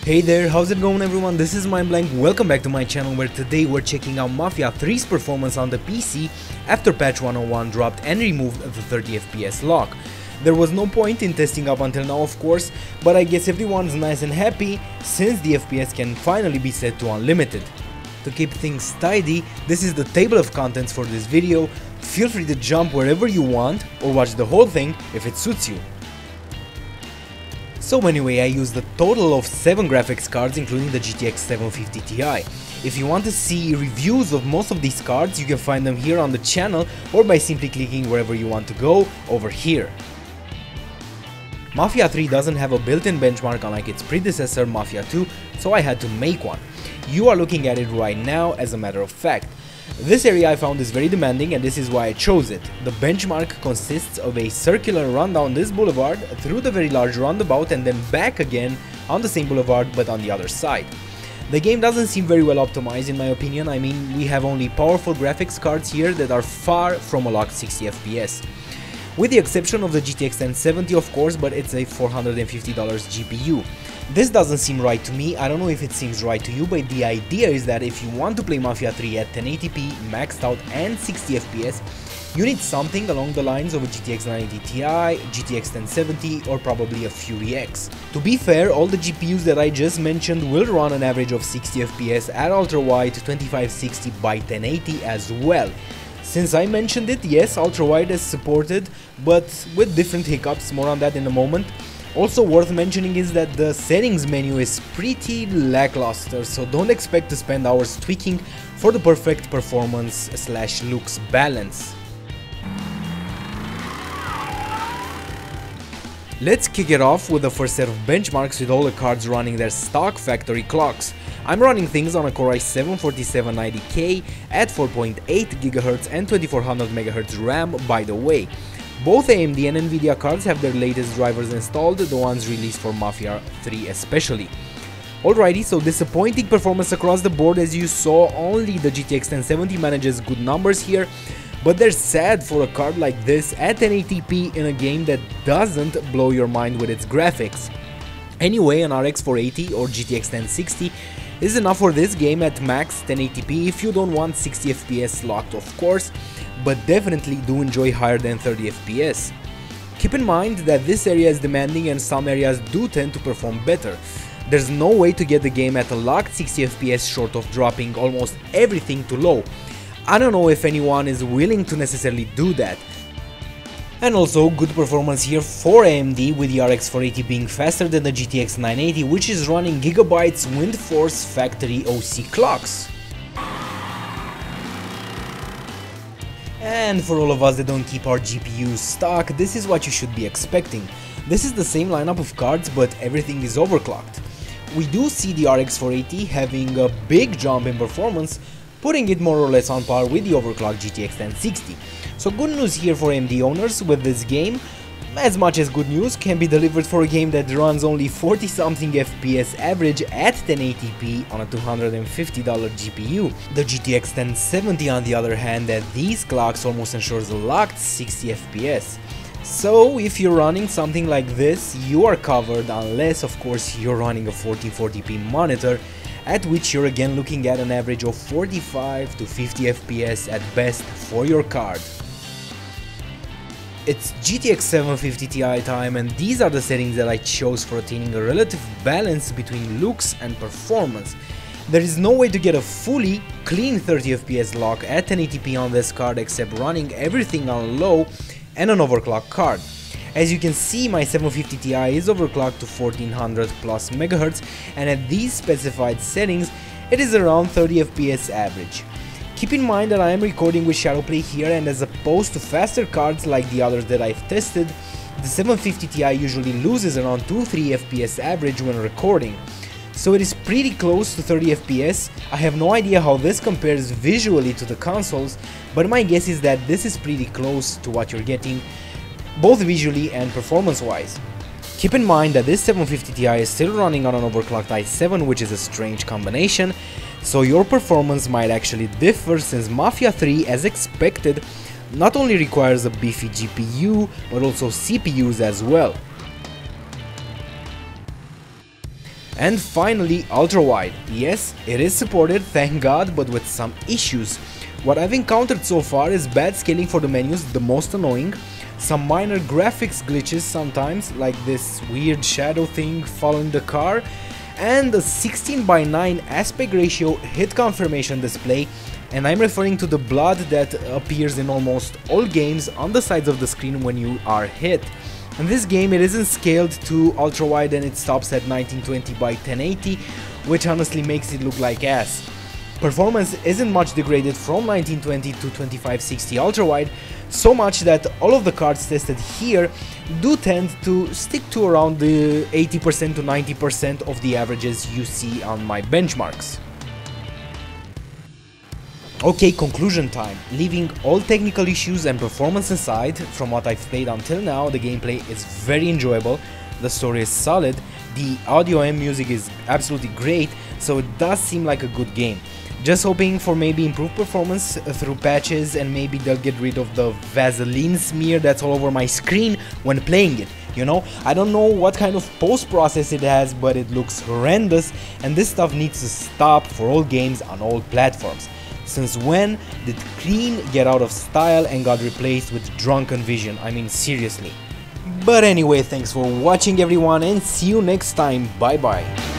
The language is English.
Hey there, how's it going everyone? This is MindBlank. Welcome back to my channel where today we're checking out Mafia 3's performance on the PC after patch 101 dropped and removed the 30 FPS lock. There was no point in testing up until now, of course, but I guess everyone's nice and happy since the FPS can finally be set to unlimited. To keep things tidy, this is the table of contents for this video. Feel free to jump wherever you want or watch the whole thing if it suits you. So anyway, I used a total of 7 graphics cards including the GTX 750 Ti. If you want to see reviews of most of these cards, you can find them here on the channel or by simply clicking wherever you want to go over here. Mafia 3 doesn't have a built-in benchmark unlike its predecessor Mafia 2, so I had to make one. You are looking at it right now as a matter of fact. This area I found is very demanding and this is why I chose it. The benchmark consists of a circular run down this boulevard through the very large roundabout and then back again on the same boulevard but on the other side. The game doesn't seem very well optimized in my opinion. I mean, we have only powerful graphics cards here that are far from a locked 60 FPS. With the exception of the GTX 1070 of course, but it's a $450 GPU. This doesn't seem right to me. I don't know if it seems right to you, but the idea is that if you want to play Mafia 3 at 1080p, maxed out and 60 FPS, you need something along the lines of a GTX 980 Ti, GTX 1070 or probably a Fury X. To be fair, all the GPUs that I just mentioned will run an average of 60 FPS at UltraWide 2560 by 1080 as well. Since I mentioned it, yes, UltraWide is supported, but with different hiccups, more on that in a moment. Also worth mentioning is that the settings menu is pretty lackluster, so don't expect to spend hours tweaking for the perfect performance/looks balance. Let's kick it off with the first set of benchmarks with all the cards running their stock factory clocks. I'm running things on a Core i7-4790K at 4.8 GHz and 2400 MHz RAM by the way. Both AMD and Nvidia cards have their latest drivers installed, the ones released for Mafia 3 especially. Alrighty, so disappointing performance across the board as you saw. Only the GTX 1070 manages good numbers here, but they're sad for a card like this at 1080p in a game that doesn't blow your mind with its graphics. Anyway, an RX 480 or GTX 1060 is enough for this game at max 1080p if you don't want 60 FPS locked of course, but definitely do enjoy higher than 30 FPS. Keep in mind that this area is demanding and some areas do tend to perform better. There's no way to get the game at a locked 60 FPS short of dropping almost everything to low. I don't know if anyone is willing to necessarily do that. And also good performance here for AMD with the RX 480 being faster than the GTX 980, which is running Gigabyte's Windforce factory OC clocks. And for all of us that don't keep our GPUs stock, this is what you should be expecting. This is the same lineup of cards, but everything is overclocked. We do see the RX 480 having a big jump in performance, putting it more or less on par with the overclocked GTX 1060. So good news here for AMD owners with this game. As much as good news can be delivered for a game that runs only 40 something FPS average at 1080p on a $250 GPU. The GTX 1070 on the other hand, at these clocks almost ensures a locked 60 FPS. So if you're running something like this, you are covered unless of course you're running a 1440p monitor, at which you're again looking at an average of 45 to 50 FPS at best for your card. It's GTX 750 Ti time and these are the settings that I chose for attaining a relative balance between looks and performance. There is no way to get a fully clean 30 FPS lock at 1080p on this card except running everything on low and an overclock card. As you can see, my 750 Ti is overclocked to 1400 plus MHz and at these specified settings it is around 30 FPS average. Keep in mind that I am recording with Shadowplay here and as opposed to faster cards like the others that I've tested, the 750 Ti usually loses around 2-3 FPS average when recording. So it is pretty close to 30 FPS. I have no idea how this compares visually to the consoles, but my guess is that this is pretty close to what you're getting, both visually and performance wise. Keep in mind that this 750 Ti is still running on an overclocked i7, which is a strange combination, so your performance might actually differ since Mafia 3, as expected, not only requires a beefy GPU, but also CPUs as well. And finally, UltraWide. Yes, it is supported, thank God, but with some issues. What I've encountered so far is bad scaling for the menus, the most annoying, some minor graphics glitches sometimes, like this weird shadow thing following the car, and a 16:9 aspect ratio hit confirmation display, and I'm referring to the blood that appears in almost all games on the sides of the screen when you are hit. In this game it isn't scaled to ultra-wide and it stops at 1920 by 1080, which honestly makes it look like ass. Performance isn't much degraded from 1920 to 2560 ultra-wide, so much that all of the cards tested here do tend to stick to around the 80% to 90% of the averages you see on my benchmarks. Okay, conclusion time. Leaving all technical issues and performance aside, from what I've played until now, the gameplay is very enjoyable, the story is solid, the audio and music is absolutely great, so it does seem like a good game. Just hoping for maybe improved performance through patches, and maybe they'll get rid of the Vaseline smear that's all over my screen when playing it. You know, I don't know what kind of post-process it has, but it looks horrendous, and this stuff needs to stop for all games on all platforms. Since when did clean get out of style and got replaced with drunken vision? I mean, seriously. But anyway, thanks for watching everyone, and see you next time. Bye bye.